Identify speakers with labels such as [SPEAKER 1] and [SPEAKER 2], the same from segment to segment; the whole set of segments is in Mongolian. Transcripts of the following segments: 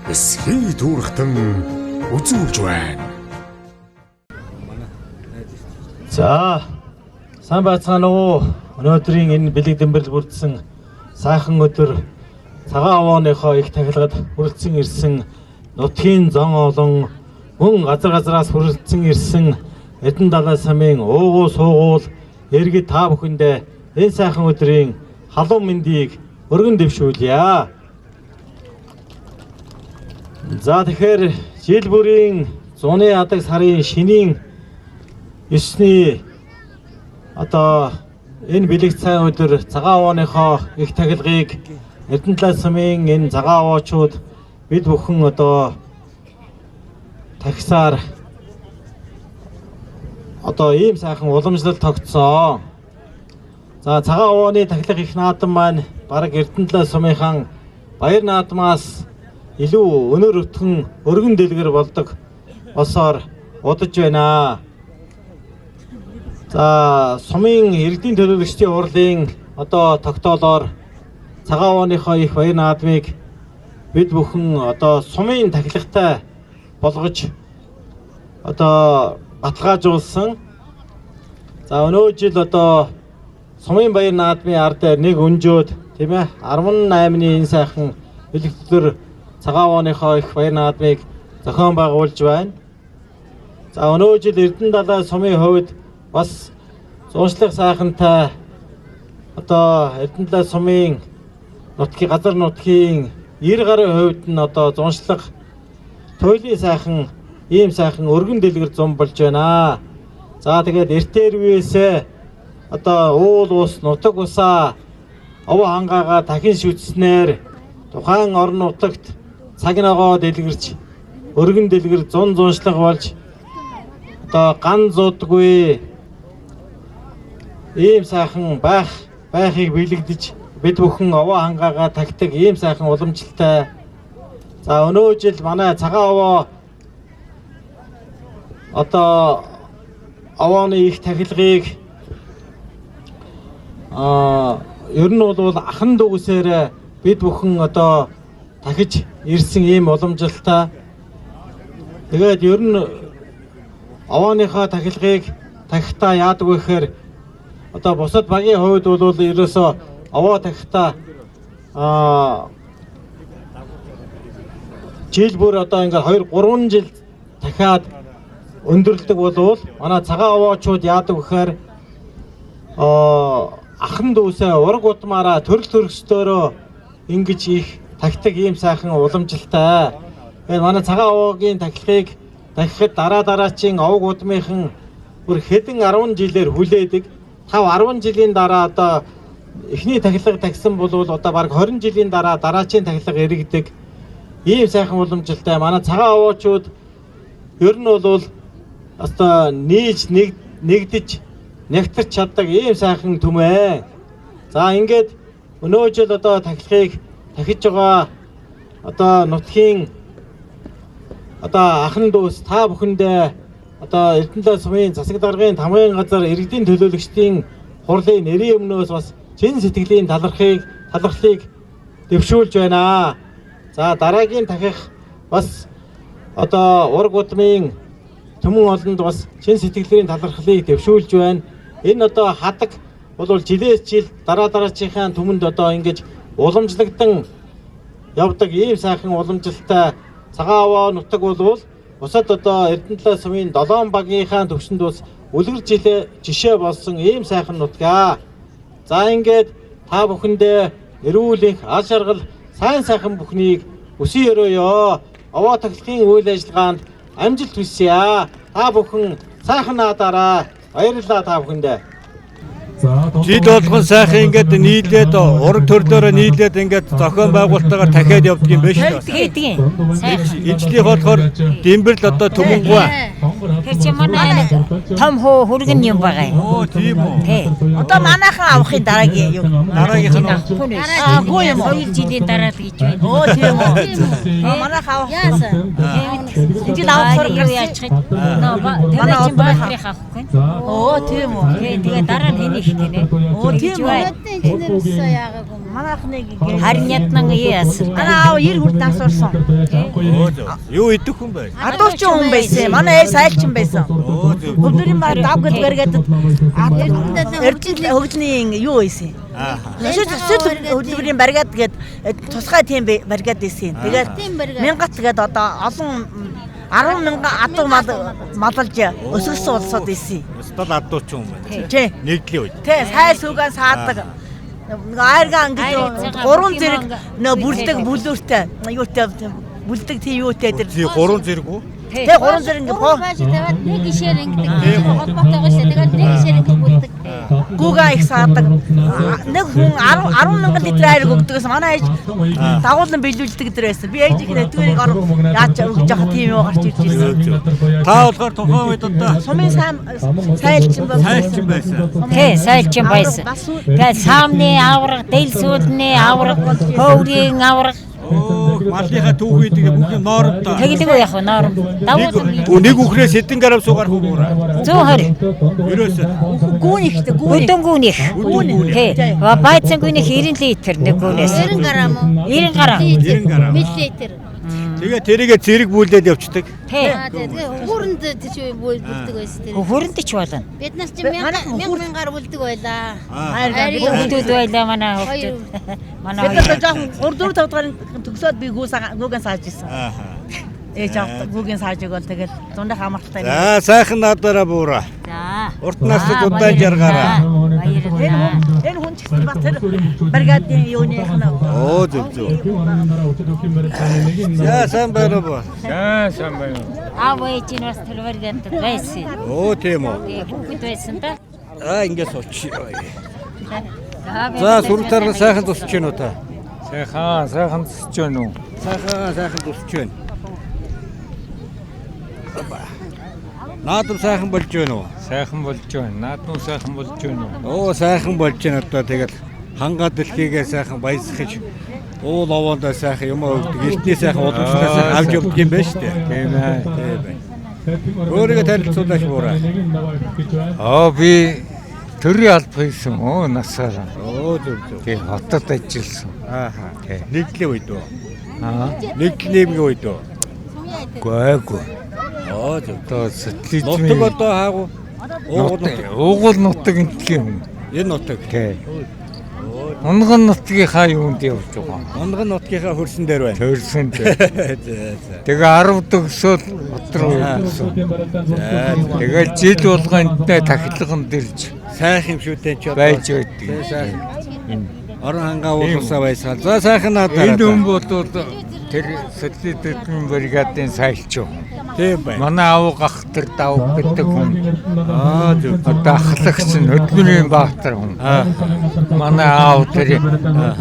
[SPEAKER 1] эсхий дүүрхтэн үзүүлж байна.
[SPEAKER 2] За сайн байцгаана уу. Өнөөдрийн энэ бэлэг дэмбэрэл бүрдсэн сайхан өдөр цагаан овооныхоо их тахилгад хүрэлцэн ирсэн нутгийн зон олон мөн газраас хүрэлцэн ирсэн Эрдэнэ далай самын уугуул суугуул иргэд та бүхэндээ энэ сайхан өдрийн халуун мэндийг өргөн дэвшүүлье. За тэгэхээр жил бүрийн зуны адаг сарын шинийн 9-ний энэ бэлэг цай өдөр цагаан овооныхоо их тахилгыг Эрдэнэ далай самын энэ цагаан овоочууд бид бүхэн тагсаар ийм сайхан уламжлалт тогтсон. За цагаан овооны тахилга их наадам маань бараг Эрдэнэ далай сумынхан баяр наадмаас илүү өнөр өтгөн өргөн дэлгэр болдог болсоор удаж байна. За сумын иргэдийн төлөөлөгчдийн урлын тогтоолоор цагаан овооныхоо их баяр наадмыг бид бүхэн сумын тахилгатай болгож баталгаажуулсан. За өнөө жил сумын баяр наадмын ард нэг өнжөөд 18-ны энэ сайхан бэлэг өдөр цагаан овооныхоо их баяр наадмыг зохион байгуулж байна. За өнөө жил Эрдэнэ далай сумын хувьд бас зуншлах сайхантай Эрдэнэ далай сумын газар нутгийн 90 гаруй хувьд нь зуншлах туйлын сайхан ийм сайхан өргөн дэлгэр зам болж байна. За тэгээд эртээр үеэсээ уул ус нутаг усаа овоо хангаагаа дахин шүтснээр тухайн орон нутагт цаг ногоо дэлгэрч өргөн дэлгэр зуншлах болж ган зудгүй ийм сайхан байхыг бэлэгдэж бид бүхэн овоо хангаагаа тагтаг ийм сайхан уламжлалтай. За өнөө жил манай цагаан овоо овооны их тахилгыг ер нь бол ахан дүүсээр бид бүхэн дахиж ирсэн ийм уламжлалтай. Тэгээд ер нь овооныхоо тахилгыг тахихтаа яадаг вэ гэхээр бусад багийн хувьд бол ерөөсөө овоо тахихтаа жил бүр ингээд 2-3 жил дахиад өндөрлөдөг болвол манай цагаан овоочууд яадаг гэхээр ахан дүүсээ ураг удмаараа төрөл төрөстөөрөө ингэж их тахдаг ийм сайхан уламжлалтай. Тэгээд манай цагаан овоогийн тахилгыг тахихад дараачийн овог удмынхан бүр хэдэн 10 жилээр хүлээдэг. 5-10 жилийн дараа эхний тахилга тагсан бол бараг 20 жилийн дараа дараачийн тахилга иргэдэг. Ийм сайхан уламжлалтай манай цагаан овоочууд ер нь бол нийж нэгдэж нэгтэрч чаддаг ийм сайхан түмээ. За ингээд өнөө жил тахилгыг тахиж байгаа нутгийн ахан дүүс та бүхэндээ Эрдэнэ далай сумын засаг даргын тамгын газар иргэдийн төлөөлөгчдийн хурлын нэрийн өмнөөс бас чин сэтгэлийн талархлыг дэвшүүлж байна. За дараагийн тахих бас ураг удмын түмэн олонд бас чин сэтгэлийн талархлыг дэвшүүлж байна. Энэ хадаг бол жилээс жил дараачийнхаа түмэнд ингэж уламжлагдан явдаг ийм сайхан уламжлалтай цагаан овоо нутаг бол бусад Эрдэнэ далай сумын 7 багийнхаа төвшөнд бас үлгэр жишээ болсон ийм сайхан нутгаа. За ингээд та бүхэндээ эрүүл их аль шаргал сайн сайхан бүхнийг өсөй өрөөё. Овоо тахилгын үйл ажиллагаанд амжилт хүсье. Та бүхэн сайхан наадаараа баярлалаа та бүхэндээ.
[SPEAKER 3] Жил болгон сайхан ингээд нийлээд ураг төрлөөрөө нийлээд ингээд зохион байгуулалтаагаар дахиад явдаг юм байна шүү дээ. Ижлийнх болохоор дэмбэрл төмөнгөө.
[SPEAKER 4] Тэр чи манай том хүргэн юм байгаа юм.
[SPEAKER 3] Оо тийм үү.
[SPEAKER 4] Тий. Манайхан авахын дараагийн юм.
[SPEAKER 3] Дараагийнх нь
[SPEAKER 4] гоо юм 2 жилийн дараа л гэж байна. Оо тийм үү. Манайхан авах. Яасан. Жил авах юу яачих. Манай чинь баатрих авахгүй. Оо тийм үү. Тэгээ дараа нь энийг
[SPEAKER 5] Oo, тийм үү? Тэнд өсөө яагаад юм.
[SPEAKER 4] Манайхныг харин яднан яасан. Манай аав 90 хүртэл насурсан.
[SPEAKER 3] Юу идэх хүн бай?
[SPEAKER 4] Адуучин хүн байсан. Манай ээж сайлчин байсан. Бүгдийн маа давгад баргаад Эрдэнэ хөгжлийн юу байсан. Хөдөлмөрийн баргаад гээд тусгай тийм баргаад байсан. Тэгээд 1000-ат тэгээд одоо олон 10,000 адуу малалж өсгсөн улсууд байсан.
[SPEAKER 3] Өстөл адуучин хүн байна.
[SPEAKER 4] Тий.
[SPEAKER 3] Нэгдлийн үед.
[SPEAKER 4] Тий, сайл сүгэн саадаг. Айргаан гэж 3 зэрэг нөө бүлдэг бүлүүртэй юутай бүлдэг тий юутай дээр.
[SPEAKER 3] Тий 3 зэрэг үү?
[SPEAKER 4] Тий 3 зэрэг ингэ боо.
[SPEAKER 5] Таваад нэг ишээр ингэдэг. Холбоотойгоо шүү. Тэгээд нэг ишээр ингэ бүлдэг.
[SPEAKER 4] Гугаа их саадаг. Нэг хүн 10,000 литр айрг өгдөгөөс манай ээж дагуулan биелүүлдэг дээр байсан. Би ээж их нэдгэрийг яаж өгж явах тийм юу гарч ирж ирсэн.
[SPEAKER 3] Та болохоор тухайн үед одоо
[SPEAKER 4] Сумын сайлчин
[SPEAKER 3] байсан.
[SPEAKER 5] Тий, сайлчин байсан. Тэгээд саамны авраг, дэлсүүлний авраг, хөврийн авраг
[SPEAKER 3] малынхаа түүхий тэгээ бүх юм ноормтой.
[SPEAKER 5] тэгэлгүй яг норм. Дагуулan
[SPEAKER 3] Нэг үхрээс хэдэн грамм суугаар хөвөөрэй.
[SPEAKER 5] 120.
[SPEAKER 3] Ерөөсөө.
[SPEAKER 4] гүүн ихтэй
[SPEAKER 5] Хөдөнгүүнийх. Тий. Байцангүйнийх 90 литр нэг гүнээс.
[SPEAKER 6] 90 грамм уу?
[SPEAKER 5] 90 грамм.
[SPEAKER 3] 90 грамм.
[SPEAKER 6] Миллилитр.
[SPEAKER 3] Тэгээ тэрийгэ зэрэг бүлдээд явцдаг.
[SPEAKER 5] Тий.
[SPEAKER 6] Тэгээ хүрэнд тийч бүлдэг байсан тэр.
[SPEAKER 5] Хөрөнд ч болно.
[SPEAKER 6] Бид нар чинь 1000 бүлдэг байлаа.
[SPEAKER 5] Хүүхдүүд байлаа манай хүүхдүүд. Манай
[SPEAKER 4] бид нар жоохон 3-4 тавдгаар төгсөөд би гүүгэн сааж ирсэн. Ээж авах гүүгэн сааж өгөөл тэгээд дундаа хамаартай.
[SPEAKER 3] За сайхан наадаараа буураа.
[SPEAKER 5] За.
[SPEAKER 3] Урт насд удаан жаргаараа.
[SPEAKER 5] Баярлалаа.
[SPEAKER 4] Энэ хүн ч гэсэн бас тэр бригадын юуных нь.
[SPEAKER 3] Оо зөв. За сайн байна уу?
[SPEAKER 7] сайн байна.
[SPEAKER 5] Аав ээж нь бас тэр баригад байсан.
[SPEAKER 3] Оо тийм үү.
[SPEAKER 5] Хүүхэд байсан та.
[SPEAKER 3] Ингээд сууч. За суртаар сайхан тусч гэнэ үү та?
[SPEAKER 7] Сайхан тусч байна уу?
[SPEAKER 3] Сайхан тусч байна. Наадам сайхан болж байна уу?
[SPEAKER 7] Сайхан болж байна. Наадмын сайхан болж байна уу?
[SPEAKER 3] Оо сайхан болж байна одоо тэгэл хангаа дэлхийгээ сайхан баясгах уул овоондоо сайхан юм өгдөг. Эртний сайхан уламжлалаас авч явдаг юм байна шүү дээ.
[SPEAKER 7] Тийм ээ.
[SPEAKER 3] Өөрийгөө танилцуулаач буураа.
[SPEAKER 7] Би төрийн алба хийсэн. Насаараа.
[SPEAKER 3] Зөв.
[SPEAKER 7] Тийм хотод ажилласан.
[SPEAKER 3] Ааха. Нэгдлийн үед үү?
[SPEAKER 7] Нэгдлийн
[SPEAKER 3] үед үү?
[SPEAKER 7] Гайгүй.
[SPEAKER 3] Зөв.
[SPEAKER 7] Одоо сэтлизм.
[SPEAKER 3] Нутаг одоо хаагу.
[SPEAKER 7] Уугуул нутаг гэнтлийн хүн.
[SPEAKER 3] Энэ нутаг.
[SPEAKER 7] Тийм. Унган нутгийнхаа юунд явж байгаа.
[SPEAKER 3] Унган нутгийнхаа хөрсөн дээр байна.
[SPEAKER 7] Төрсөн дээр. Тэгээ 10 төгсөөл хот руу явсан. Тэгээ жил болгоонтэй тахилган дэрж
[SPEAKER 3] Сайхан юм шүү дээ ч
[SPEAKER 7] байж байдаг.
[SPEAKER 3] Орон хангаа уулсаа байсаа. За сайхан наадаа.
[SPEAKER 7] Энэ хүн бол тэр сэтлэдэдгийн бригадын сайлч юм.
[SPEAKER 3] Тийм байна.
[SPEAKER 7] Манай аав гах тэр давг гэдэг хүн.
[SPEAKER 3] Зөв.
[SPEAKER 7] Одоо ахлагч нь хөдөлмөрийн баатар хүн. Манай аав тэр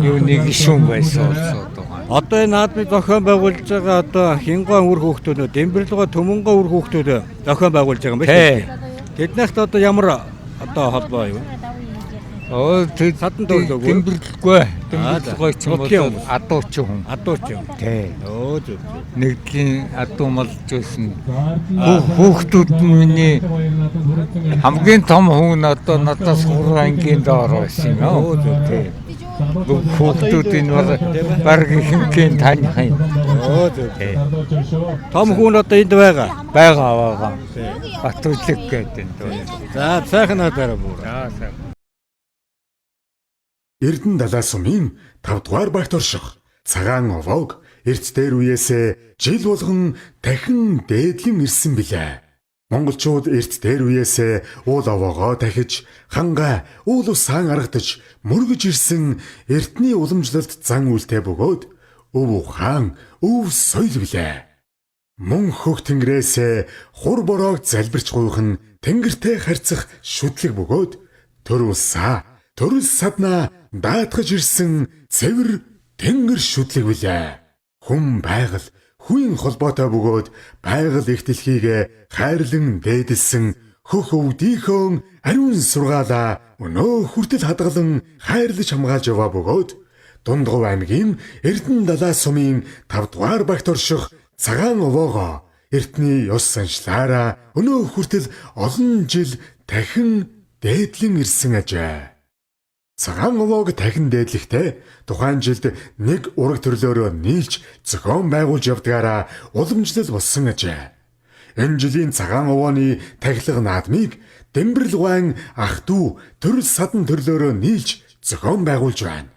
[SPEAKER 7] юу нэг гишүүн байсан улсууд.
[SPEAKER 3] Одоо энэ наадмыг зохион байгуулж байгаа одоо Хингуан үр хүүхдүүд, Дембэрлуга Төмөнгө үр хүүхдүүд зохион байгуулж байгаа юм байна шүү дээ. Тэднийхт одоо ямар одоо холбоо юу?
[SPEAKER 7] Тэр
[SPEAKER 3] садан төрлөөгөө
[SPEAKER 7] Дембэрлуггүй. Дембэрлугой ч юм бол адуучин хүн.
[SPEAKER 3] Адуучин.
[SPEAKER 7] Тий.
[SPEAKER 3] Зөв.
[SPEAKER 7] Нэгдлийн адуу малж байсан. Хүүхдүүд миний хамгийн том хүн одоо надаас 3 ангийн доор байсан юм. Тий. Хүүхдүүд энэ баг хинкэн таних юм.
[SPEAKER 3] Зөв. Том хүн одоо энд байгаа.
[SPEAKER 7] Байгаа. Батүлэг гэдэг энэ.
[SPEAKER 3] За сайхан наадаараа бүр.
[SPEAKER 1] Эрдэнэ далай сумын 5 дугаар багт орших цагаан овоог эрт дээр үеэсээ жил болгон дахин дээдлэн ирсэн билээ. Монголчууд эрт дээр үеэсээ уул овоогоо дахиж хангаа уул усаан аргадаж мөргөж ирсэн эртний уламжлалт зан үйлтэй бөгөөд өв ухаан өв соёл билээ. Мөн хөх тэнгэрээсээ хур бороог залбирч гуйх нь тэнгэртэй харьцах шүтлэг бөгөөд төр усаа төрөл саднаа даатгаж ирсэн цэвэр тэнгэр шүтлэг билээ. Хүн байгаль хүн холбоотой бөгөөд байгаль их дэлхийг хайрлан дээдэлсэн хөх өвдийнхөө ариун сургаалаа өнөө хүртэл хадгалан хайрлаж хамгаалж яваа бөгөөд Дундгов аймгийн Эрдэнэ далай сумын 5 дугаар багт орших цагаан овоогоо эртний ёс санчлаараа өнөө хүртэл олон жил дахин дээдлэн ирсэн ажээ. Цагаан овоог дахин дээдлэхдээ тухайн жилд нэг ураг төрлөөрөө нийлж зохион байгуулж явдгаараа уламжлал болсон ажээ. Энэ жилийн цагаан овооны тахилга наадмыг Дэмбэрэл гуайн ах дүү төрөл садан төрлөөрөө нийлж зохион байгуулж байна.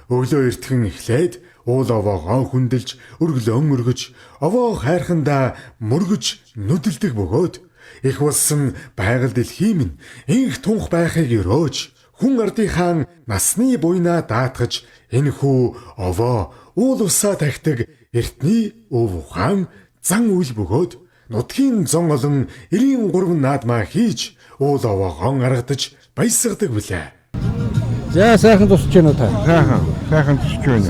[SPEAKER 1] Өглөө эртхэн эхлээд уул овоогоо хүндэлж, өргөлөн өргөж, овоо хайрхандаа мөргөж нүдэлдэг бөгөөд их болсон байгаль дэлхий минь инх тунх байхыг өрөөж хүн ардынхаа насны буйнаа даатгаж энэхүү овоо уул усаа тахдаг эртний өв ухаан зан үйл бөгөөд нутгийн зон олон 93 наадмаа хийж уул овоогоо гаргадаж баясгадаг билээ.
[SPEAKER 3] За сайхан тусч байна уу та?
[SPEAKER 7] Сайхан тусч байна.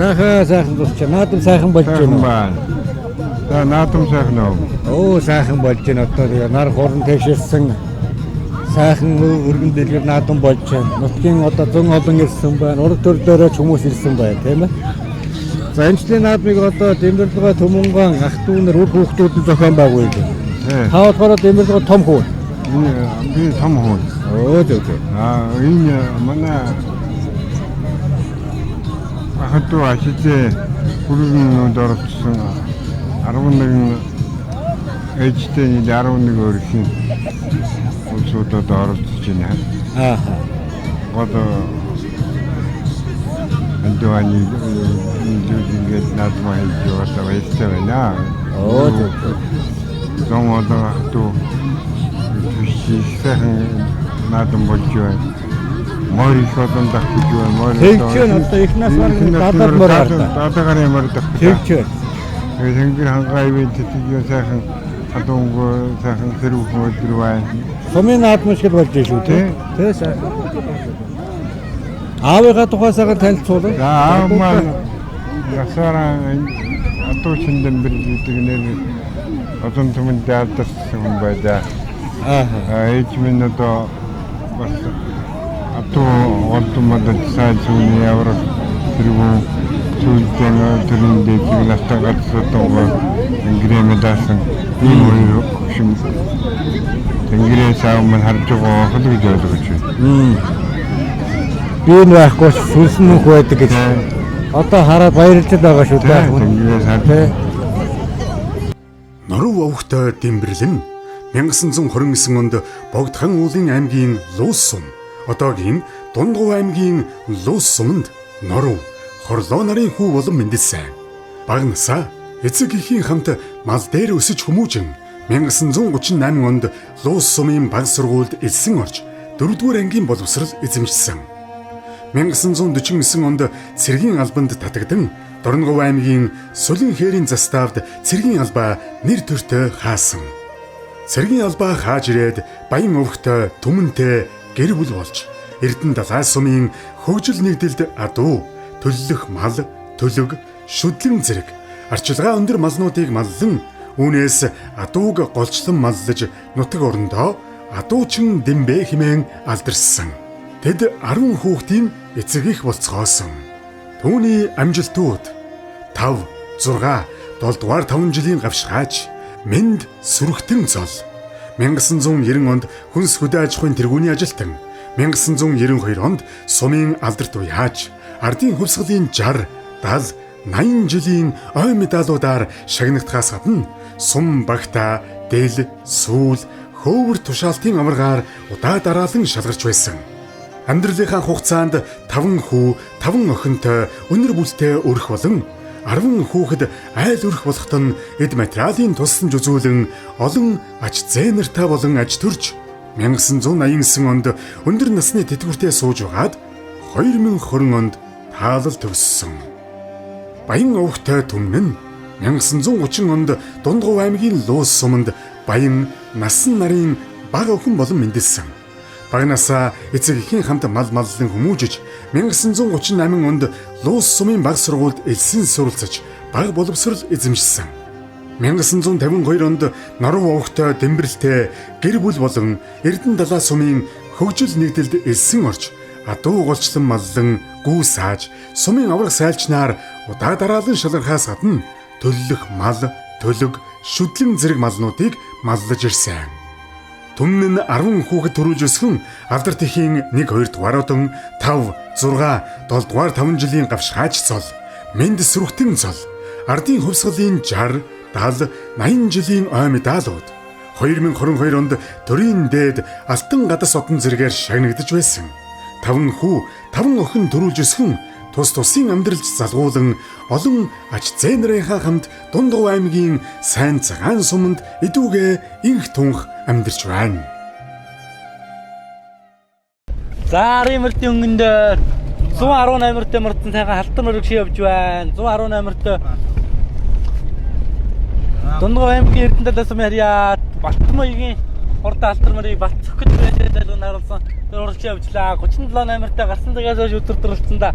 [SPEAKER 3] Сайхан тусч байна. Наадам сайхан болж байна.
[SPEAKER 7] За наадам сайхан уу?
[SPEAKER 3] Сайхан болж байна. Одоо тэгээ нар хорон тэшэрсэн сайхан өргөн дэлгэр наадам болж байна. Нутгийн одоо зөн олон ирсэн байна. Ураг төрлөөрөө ч хүмүүс ирсэн байна, тийм ээ. За энэ жилийн наадмыг одоо Дэмбэрлэгээ Төмөнгөн ах дүү нар үр хүүхдүүд нь зохион байгуулдаг. Та болохоор Дэмбэрлэгээ том хүү.
[SPEAKER 7] Би том хүү.
[SPEAKER 3] Зөв.
[SPEAKER 7] Энэ манай ах дүү ажил бүрэн дөрөвсөн 11 ээжтэй 11 өрхийн улсуудад оролцож байна. Одоо андуаны ингээд наадмаа хийж яваасаа баяртай байна. Зон одоо ах дүү сайхан наадам болж байна. Морийг одоо дахиж байна.
[SPEAKER 3] Тэгчэн одоо их нас бараг
[SPEAKER 7] дадагаар ямар дахиж.
[SPEAKER 3] Тэгчэн.
[SPEAKER 7] Тэнгэр хангай ивент тийж сайхан адууг сайхан зэрэг хөдөл байна.
[SPEAKER 3] Сумын наадам шиг болж шүү дээ. Тэ сайхан. Аавыгаа тухайсаагаар танилцуулна.
[SPEAKER 7] За аав маань ясараа атуу шиндэн бэрждэг нэр одон түмэнд даалдсан хүн байлаа. Ээж минь одоо бас атуу олдмод сайжууны аврах тэргүүн сүүлдэн төрийн дэвийг настаа гацсан ингрэмэдсэн ийм хоёр шим тэнгэрээ саам маань харж байгаа хөлөж явж байна. Би энэ байхгүй сүнсэн нөх байдаг гэж одоо хараад баярлж байгаа шүү дээ.
[SPEAKER 1] Норов овогтой Дэмбэрлэн 1929 онд Богдхан уулын аймгийн Луус сум, одоогийн Дундгов аймгийн Луус суманд Норов хорлоо нарын хүү болон мэндэлсэн. Бага насаа эцэг эхийн хамт мал дээр өсөж хүмүүжин 1938 онд Луус сумын баг сургуульд элсэн орж 4-р ангийн боловсрол эзэмшсэн. 1949 онд цэргийн албанд татагдан Дорногов аймгийн Сүлэн хээрийн заставд цэргийн албаа нэр төртөө хаасан. Цэргийн албаа хааж ирээд баян өвгтэй түмэнтэй гэр бүл болж Эрдэнэ далай сумын хөгжил нэгдэлд адуу, төлөлөх мал, төлөг, шүдлэн зэрэг арчилгаа өндөр малнуудыг маллан үүнээс адууг голчлон маллаж нутаг орондоо адуучин Дэмбэ хэмээн алдарсан. Тэд 10 хүүхдийн эцэг их болцгоосон. Түүний амжилтууд 5, 6, 7 дугаар 5 жилийн гавшгаач Мэнд сүрхтэн цол 1990 онд хүнс хөдөө аж ахуйн тэргүүний ажилтан 1992 онд сумын алдарт уяаж ардын хувьсгалын 60, 70, 80 жилийн ой медалуудаар шагнагдахаас гадна сум багта дэл, сүүл, хөөвөр тушаалтын амаргаар удаа дараалан шалгарч байсан. Амьдралынхаа хугацаанд 5 хүү, 5 охинтой өнөр бүлтэй өрх болон 10 хүүхэд айл өрх болоход нь эд материалын тусламж үзүүлэн олон ач зээнэртэй болон аж төрж 1989 онд өндөр насны тэтгэвртээ сууж байгаад 2020 онд таалал төгссөн. Баян өвгтэй түмэн нь 1930 онд Дундгов аймгийн Луус суманд баян насан нарын бага охин болон мэндэлсэн. Багнасаа эцэг эхийн хамт мал маллан хүмүүжиж 1938 онд Луус сумын баг сургуульд элсэн суралцаж баг боловсрол эзэмшсэн. 1952 онд Норов овогтой Дэмбэрэлтэй гэр бүл болон Эрдэнэ далай сумын хөгжил нэгдэлд элсэн орж адуу голчлон маллан гүү сааж сумын аврах сайлчнаар удаа дараалан шалгархаас гадна төлөлөх мал, төлөг, шүдлэн зэрэг малнуудыг маллаж ирсэн. Түмэн нь 10 хүүхэд төрүүлж өсгөн алдар тэхийн 1 2 дугаар одон 5 6 7 дугаар 5 жилийн гавшгаач цол мэнд сүрхтэн цол ардын хувьсгалын 60 70 80 жилийн ой медалууд 2022 онд төрийн дээд алтан гадас одон зэрэгээр шагнагдж байсан. 5 хүү 5 охин төрүүлж өсгөн тус тусын амьдралж залгуулan олон ач зээнрийнхаа хамт Дундгов аймгийн сайн цагаан суманд идүүгээ инх тунх амьдарч байна.
[SPEAKER 2] За Римэртийн өнгөнд 118-т мөрдсөн сайхан халтар мөрөг ши явж байна. 118-т Дундгов аймгийн Эрдэнэт сумын харьяат Балтмойгийн хурдан халтар мөрийг батцах гэж байлаа наруулсан. Тэр уралж явжлаа. 37-т гарсан цагаас хойш өдөр төрөлцөндөө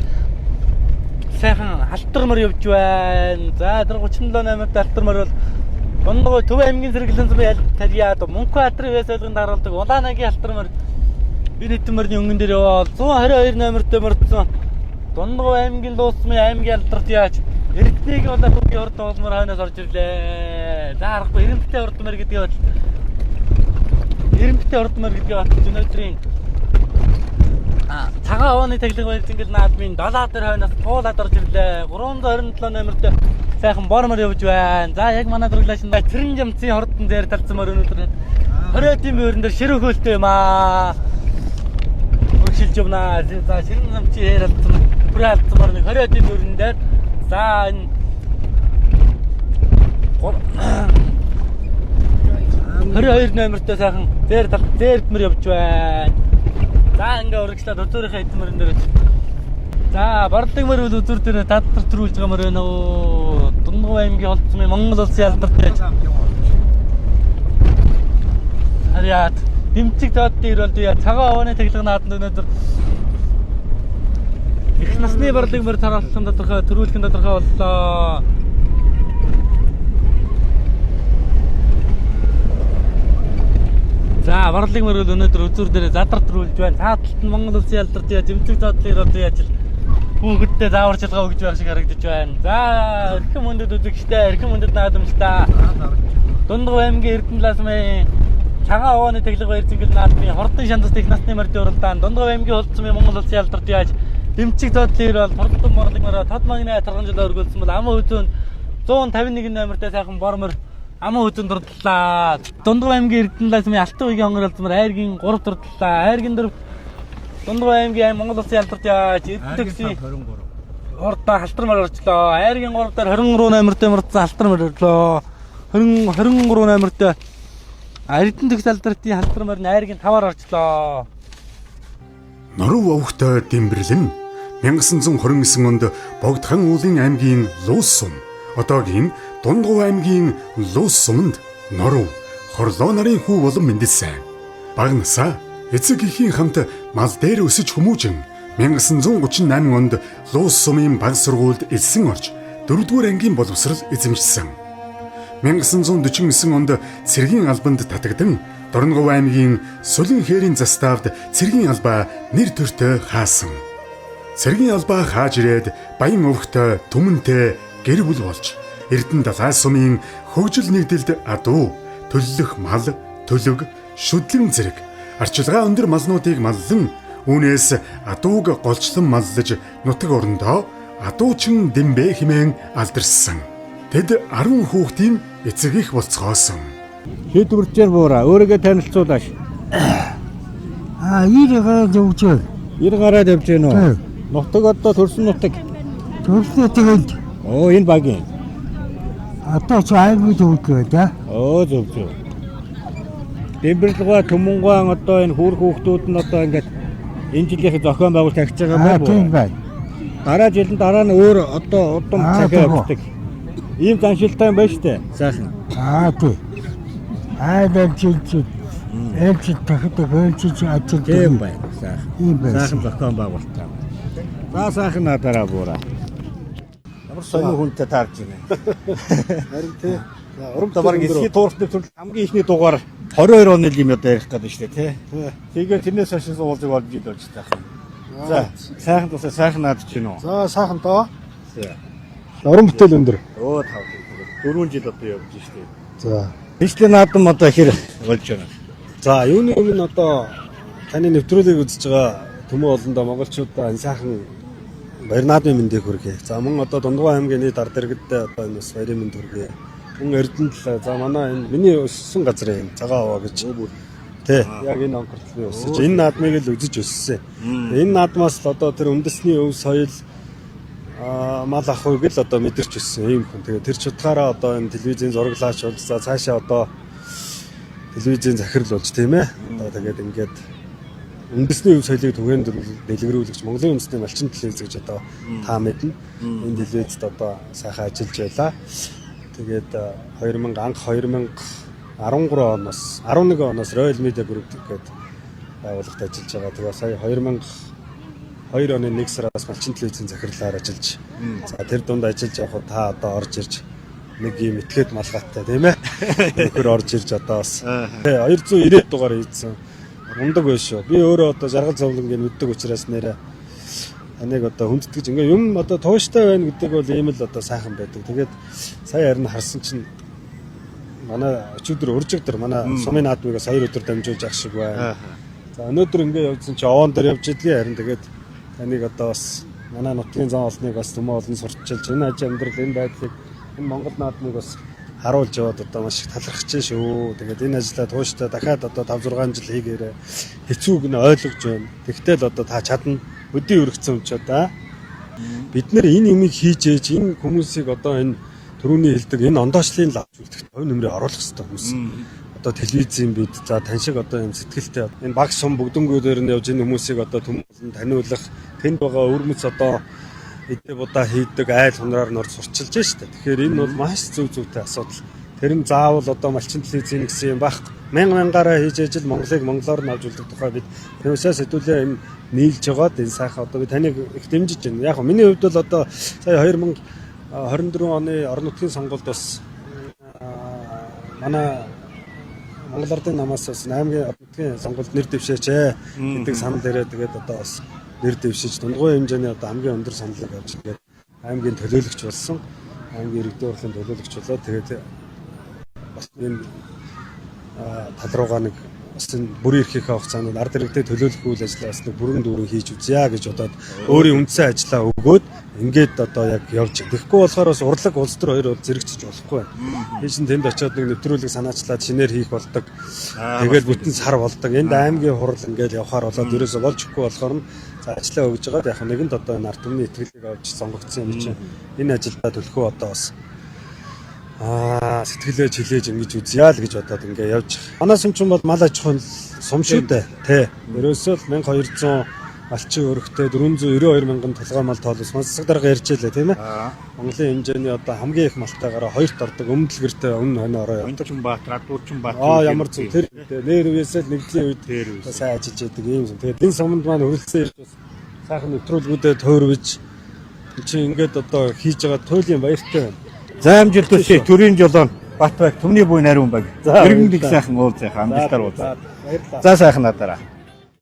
[SPEAKER 2] сайхан халтар мөр явж байна. За тэр 37-т халтар мөр бол Дундгов Төв аймгийн сэргэлэн сумын харьяат Мөнхбай хатрын вэсэлгэн дараалдаг Улаанаагийн халтар мөр энэ хэдэн мөрний өнгөн дээр явал 122-т мөрдсөн Дундгов аймгийн дуусмын аймгийн алдарт яаж Эрдэнэгийн удаа хүүгийн урд толмор хойноос орж ирлээ. За харахгүй Эрдэнэтэй урд мөр гэдгийг бол Эрдэнэтэй урд мөр гэдгийг батж өнөөдрийн цагаан овооны таглаг баяр зингэл наадмын далаа дээр хойноос туулаад орж ирлээ. 327-т сайхан бормор явж байна. За яг манай дурлаач нь Цэрэн жамцын хордон дээр талцсан мөр өнөөдөр 20-ийн мөрөн дээр ширүү хөөлтэй юм аа. Өргөшилж явна. За Цэрэн жамцын хээр алдсан бүр алдсан мөр 20-ийн мөрөн дээр за энэ 22-т сайхан дээрмэр явж байна. За ингээ урагшлаад өдөөрийнхээ эдэн мөрөн дээр. За борлог мөр бол өдөр дээр татвар төрүүлж байгаа мөр байна уу. Дундгов аймгийн холцмын Монгол улсын алдарт яаж. Харьяат дэмцэг зоодын ирэлд яа цагаан овооны таглаг нааданд өнөөдөр их насны борлог мөр тараалсан тодорхой төрүүлэхин тодорхой боллоо. За борлог мөр бол өнөөдөр өдөр дээр задар төрүүлж байна. Цааталт нь Монгол улсын алдарт яаж дэмцэг зоодлын ирэлд яаж хүүхэдтэй зааварчилгаа өгж байх шиг харагдаж байна. За эрхэм мөндөд үзэгчтэй эрхэм мөндөд наадамжтай Дундгов аймгийн Эрдэнэт сумын цагаан овооны таглаг баяр зингэл наадмын хордон шандас их насны мордын уралдаан Дундгов аймгийн холцмын Монгол улсын алдарт яаж дэмцэг зоодлын ирэлд хордон борлог мөрөө тод магнаа тархан жил өргөлсөн бол аман хөзөн 151 номертэй сайхан бормор аман хөзөн дурдлаа. Дундгов аймгийн Эрдэнэт сумын алтан үеийн хонгоролцмор айргийн 3 дурдлаа. Айргийн 4 Дундгов аймгийн Монгол улсын алдарт яаж Эрдэнэтийн хордоо халтар мөр орчлоо. Айргийн 3 дээр 23 номертэй мөрдсөн халтар мөр орлоо. 23 номертэй Эрдэнэт алдартын халтар мөр айргийн 5-аар орчлоо.
[SPEAKER 1] Норов овогтой Дэмбэрлэн 1929 онд Богдхан уулын аймгийн Луус сум, одоогийн Дундгов аймгийн Луус суманд Норов хорлоо нарын хүү болон мэндэлсэн. Баг насаа эцэг эхийн хамт мал дээр өсөж хүмүүжин 1938 онд Луус сумын баг сургуульд элсэн орж 4-р ангийн боловсрал эзэмшсэн. 1949 онд цэргийн албанд татагдан Дундгов аймгийн Сүлэн хээрийн заставд цэргийн албаа нэр төртөө хаасан. Цэргийн албаа хааж ирээд баян өвгтэй түмэнтэй гэр бүл болж Эрдэнэ далай сумын хөгжил нэгдэлд адуу төлөлөх мал, төлөг, шүдлэн зэрэг арчилгаа өндөр малнуудыг маллан үүнээс адууг голчлон маллаж нутаг орондоо адуучин Дэмбэ хэмээн алдарсан. Тэд 10 хүүхдийн эцэг их болцгоосон.
[SPEAKER 3] Шийдвэрчээр буураа өөрийгөө танилцуулаач.
[SPEAKER 8] 90 гараад явж байна.
[SPEAKER 3] 90 гараад явж байна уу? Нутаг одоо төрсөн нутаг.
[SPEAKER 8] Төрсөн тэгээд
[SPEAKER 3] Энэ багийн.
[SPEAKER 8] одоо ч аймаг төвтэй да.
[SPEAKER 3] Зөв. Дэмбэрлэгва Түмэнгуан одоо энэ хүүрх хүүхдүүд нь одоо ингээд энэ жилийнх зохион байгуулалт тавьж байгаа юм
[SPEAKER 8] Тийм байна.
[SPEAKER 3] Дараа жилд дараа нь өөр одоо удам цахиа явуулдаг. Ийм заншилтай байна шүү дээ. Сайхан.
[SPEAKER 8] Тийм. Айлч элч тахдаг элч ажил
[SPEAKER 3] Тийм байна. Сайхан.
[SPEAKER 8] Ийм байна.
[SPEAKER 3] Сайхан зохион байгуулалт. За сайхан надараа буураа. Ямар сонио хүнтэй таарч байна.
[SPEAKER 9] Харин тий.
[SPEAKER 3] Урам табарыг эсхий туурхны төрөл хамгийн ихний дугаар 22 оны юм одоо ярих гэдэг шүү дээ тий. Тэгээд тэрнээс хойш уулзаг болж ил болж таах. За сайхан тусаа сайхан наадч гинөө.
[SPEAKER 9] За сайхан тоо.
[SPEAKER 3] Уран бүтээл өндөр. 4 жил одоо явж шүү дээ.
[SPEAKER 9] За.
[SPEAKER 3] Бишлийн наадам одоо хэр болж байна.
[SPEAKER 9] За юуны өмнө одоо таны нэвтрүүлгийг үзэж байгаа төмөө олондоо монголчуудаа энэ сайхан баяр наадмын мэндийг хүргэе. За мөн одоо Дундгой аймгийн нийт ард иргэдтэй одоо энэ бас баярын мэнд хүргэе. Мөн Эрдэнэт л за манай энэ миний өссөн газар юм. Цагаан овоо гэж. Тэ яг энэ онцгойлт би өсөж энэ наадмыг л үзэж өссөн. Энэ наадмаас л одоо тэр үндэсний өв соёл мал ах хуйг л одоо мэдэрч өссөн юм хүн. Тэгээ тэр чудгаараа одоо энэ телевизийн зураглаач болж за цаашаа одоо телевизийн захирал болж тийм ээ. Одоо тэгээд ингээд үндэсний өв соёлыг түгээн дэлгэрүүлэгч Монголын үндэсний малчин телевиз гэж одоо та мэднэ. Энэ телевизд одоо сайхан ажиллаж байлаа. Тэгээд 2013 оноос 11 оноос Royal Media Group гэдэг байгууллагад ажиллаж байгаа. Тэгээ сая 2002 оны 1 сараас малчин телевизийн захирлаар ажиллаж. За тэр дунд ажиллаж явхад та одоо орж ирж нэг юм этгээд малгайтай тийм ээ. Нөхөр орж ирж одоо бас 290 дугаар хийсэн. Ундаг байш шүү. Би өөрөө одоо жаргал зовлонгийн мэддэг учраас нэрэ аныг одоо хүндэтгэж ингээ юм одоо тууштай байна гэдэг бол ийм л одоо сайхан байдаг. Тэгээд сая харин харсан чинь манай өчигдөр уржигдэр манай сумын наадмыг 2 өдөр дамжуулж ах шиг байна. За өнөөдөр ингээ явжсэн чи овоон дээр явж идгээ харин тэгээд таныг одоо бас манай нутгийн зам олныг бас төмөө олон сурталчилж энэ аж амьдрал энэ байдлыг энэ Монгол наадмыг бас харуулж яваад одоо маш их талархаж шүү. Тэгээд энэ ажлаа тууштай дахиад одоо 5 6 жил хийгээрээ хэцүүг нь ойлгож байна. Тэгтэл одоо та чадна. Өдий өргөцсөн ч одоо бид нэр энэ юмыг хийж ээж энэ хүмүүсийг одоо энэ төрөүний хэлдэг энэ ондоочлын лавч үлдэхт хувь нэмрээ оруулах хэрэгтэй хүмүүс. Одоо телевизийн бид за тань шиг одоо юм сэтгэлтэй энэ баг сум бүгдэнгүүдээр нь явж энэ хүмүүсийг одоо төмөлн таниулах тэнд байгаа өрмөц одоо эдээ будаа хийдэг айл хунраар нор сурчилж штэ. Тэгэхээр энэ бол маш зөв зүйтэй асуудал. Тэр нь заавал одоо малчин телевизийн гэсэн юм байхгүй. Мянгаараа хийж ээж л Монголыг монголоор нь авч үлдэх тухай бид тэрнээс хэдүүлээ энэ нийлж байгаад энэ сайхан одоо би таныг их дэмжиж байна. Яг нь миний хувьд бол одоо сая 2024 оны орон нутгийн сонгуульд бас манай Монгол Ардын намаас бас 8-гийн орон нутгийн сонгуульд нэр дэвшээч гэдэг санал ирээд тэгээд одоо бас нэр дэвшиж Дундгой хэмжээний одоо хамгийн өндөр саналыг авч тэгээд аймгийн төлөөлөгч болсон. Аймгийн иргэдийн хурлын төлөөлөгч болоод тэгээд бас энэ тал руугаа нэг бас энэ бүрийн эрхийнхээ хугацаанд ард иргэдэд төлөөлөх үйл ажиллагаа бас нэг бүрэн дүүрэн хийж үзье гэж бодоод өөрийн үндсэн ажлаа өгөөд ингээд одоо яг явж тэгэхгүй болохоор бас урлаг улс төр хоёр бол зэрэгчж болохгүй байна. Тийш тэнд очиод нэг нэвтрүүлэг санаачлаад шинээр хийх болдог. Тэгээд бүтэн сар болдог. Энд аймгийн хурал ингээд явахаар болоод ерөөсө болж өгөхгүй болохоор нь за ажлаа өгж байгаад яг нэгэнд одоо энэ ард түмний итгэлийг авч сонгогдсон юм чинь энэ ажилдаа төлөхөө одоо бас сэтгэлээ чилээж ингэж үзье л гэж бодоод ингээ явж. Манай сумчин бол мал аж ахуйн сум шүү дээ. Тэ. Ерөөсөө л 1200 малчин өргөтэй 492 мянган толгой мал тоолсон. Сонсог дарга ярьж байлаа тийм ээ. Монголын хэмжээний одоо хамгийн их малтайгаараа хоёрт ордог өмнөдлгөртэй өмнө хонь ороо.
[SPEAKER 3] Өнчин Баатар, Дурчин Баатар.
[SPEAKER 9] Ямар зүг тэр нэр үеэсээ нэгдлийн үед сайн ажиллаж байдаг юм. Тэгээд энэ суманд маань хөрөлцсөн ирж бас сайхан нэвтрүүлгүүдэд тойрвж чи ингээд одоо хийж байгаа туйлын баяртай байна.
[SPEAKER 3] За амжилт хүсье. Төрийн жолоон Батбайг төмний буй нариун баг. Иргэндэг сайхан уул сайхан амжилтаар уулзаа. За сайхан надараа.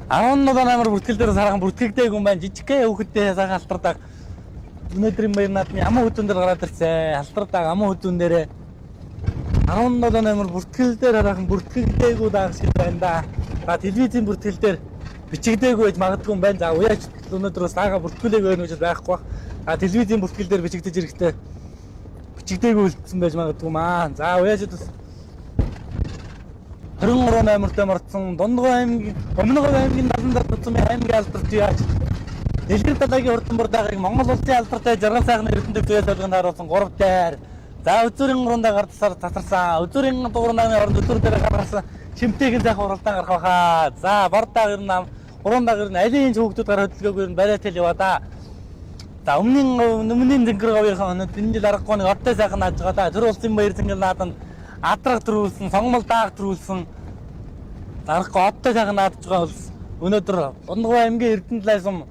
[SPEAKER 2] 17 намар бүртгэл дээр сархан бүртгэгдээг юм байна. Жижигхэн хөвгөдтэй сайхан алтардаг. Өнөөдрийн баяр наадмын аман хөдөн дээр гараад ирсэн. Алтардаг аман хөдөн дээр 17 намар бүртгэл дээр хараахан бүртгэгдээгүү даагс гэж байна да. За телевизийн бүртгэл дээр бичигдээгүй байж магадгүй юм байна. За уяач өнөөдрөөс даага бүртгүүлээг өгнө гэж байхгүй бах. А телевизийн бүртгэл дээр бичигдэж ирэхдээ бичигдээгүй үлдсэн байж магадгүй маа. За уяачд бас 23 номертой мартсан Дундгой аймгийн Өмнөг аймгийн 77 тутмын аймгийн алдарт яаж Дэлгэр далайгийн хурдан бурдаагыг Монгол улсын алдартай жаргал сайхны эрдэнэт зүйс болгонд харуулсан 3 дайр. За үзүүрийн гурвандаа гардсаар татарсан. Үзүүрийн дугуурнааны оронд өдөр дээр гаргасан шимтэйгэн сайхан уралдаан гарах байхаа. За бардаа гэр нам гурвандаа гэр алийн хүүхдүүд гар хөдөлгөөгээр нь бариатай л яваа да. За өмнөний зингэр говийнхаа энэ жил аргагүй нэг одтой сайхан нааж байгаа да. Тэр улсын баяр зингэр нааданд адраг төрүүлсэн, сонгомол дааг төрүүлсэн. Аргагүй одтой сайхан наадж байгаа бол өнөөдөр Дундгой аймгийн Эрдэнэт сум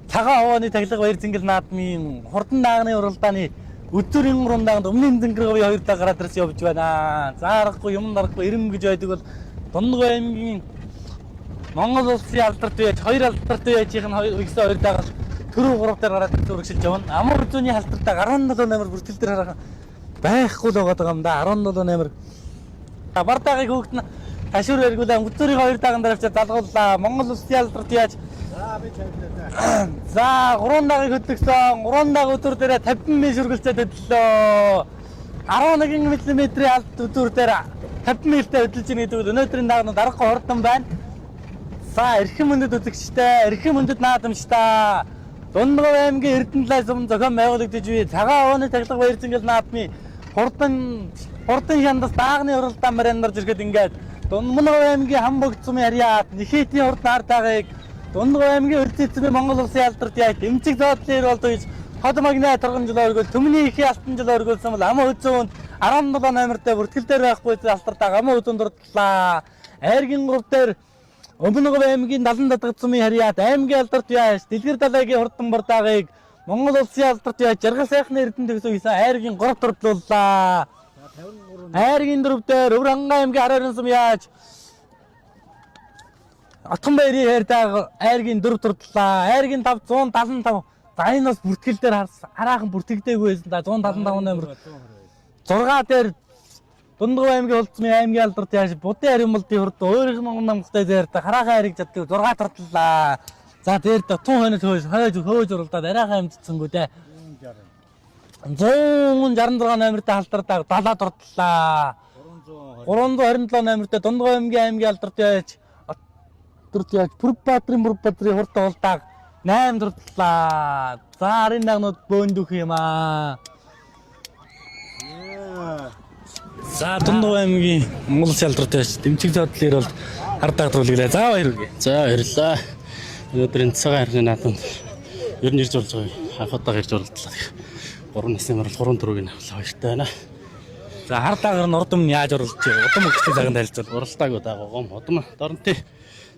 [SPEAKER 2] цагаан овооны таглаг баяр зингэр наадмын хурдан даагны уралдааны өдөрийн гурвандаанд өмнөний зингэр говийн хоёр даа гараад ирсэн явж байна. За аргагүй юм даргагүй ирэм гэж байдаг бол Дундгой аймгийн Монгол улсын алдарт байж хоёр алдарт байжийнх нь ихсэн хоёр даа төрөв гурав дээр гараад үргэлжлэж явна. Амар үзүүний халтартаа 17 номер бүртгэл дээр харах байхгүй л байгаа юм да. 17 номер. Бардаагийн хүүхэд нь ташуур эргүүлээ өцөрийн 2 даган дараавч залгууллаа. Монгол Улсын алдарт яаж за 3 дагийг хөдлөсөн 3 даг өдөр дээр 50 мм шүргэлцээд хөдлөлөө. 11 мм-ийн алд өдөр дээр 50 мм-тэй хөдлөж байгаа гэдэг нь өнөөдрийн дагнууд аргагүй хурдан байна. За эрхэм мөндөд үзэгчтэй, эрхэм мөндөд наадамчтай. Дундгов аймгийн Эрдэнэлээс өмнө зохион байгуулагдаж буй цагаан ууны таглах баяр цэнгэл наадмын хурдан шандас даагны уралдаан маринарж ирэхэд ингээд Дундгов аймгийн Хамбогд сумын харьяат Нэхэтийн хурдан ардаагыг Дундгов аймгийн Өрцөцмийн Монгол Улсын алдарт яаж эмчиг зоодлын бол гэж хот магнаа торгон жил өргөл төмний их алтан жил өргөлсөн бол амаа үзүүнд 17 номертэй бүртгэл дээр байхгүй алтартаа амаа үзүүнд дурдлаа. Айргийн 3 дээр Өмнөг аймгийн 70 дадгад сумын харьяат аймгийн алдарт яаж Дэлгэр далайгийн хурдан бардаагыг Монгол Улсын алдарт яаж жаргал сайхны эрдэнэ төгсөө хийсэн айргийн 3 дурдлууллаа. Айргийн 4 дээр Өвранга аймгийн Хараарын сум яаж Атганбаярын хайртайг айргийн 4 дурдлаа. Айргийн 5 175 за энэ бас бүртгэл дээр хараахан бүртгэдэггүй байсан да 175 номер 6 дээр Дундгов аймгийн Улцмын аймгийн алдарт яаж Будын харимлтын хурд өөрийнх нь намгтай зээртэй хараахан хайрыг чаддаг 6 дурдлаа. За дээр тун хойноос хөөж уралдаад арайхан амжицсангүй дээ. 166 номертэй халдардаг 70 дурдлаа. 327 номертэй Дундгов аймгийн алдарт яаж Бүрбаатрын хурд олдог 8 дурдлаа. За арын дагнууд бөөндөх юм аа. За Дундгов аймгийн Монгол Улсын алдарт яаж дэмчиг зоодлын бол хардаг друулээ. За баяр хүргэе.
[SPEAKER 10] За баярлалаа. Өнөөдрийн цагаан харны наадамд ер нь ирж болж байгаа анх удаа ирж оролдлоо. 3 насны мөрөл 3 дөрөвийг авлаа баяртай байна.
[SPEAKER 2] За хардаагаар нь урдам нь яаж оролдож байгаа? Удам өгчтэй цагаан танилцуул.
[SPEAKER 10] Уралдаагүй даагаагүй удам доронтой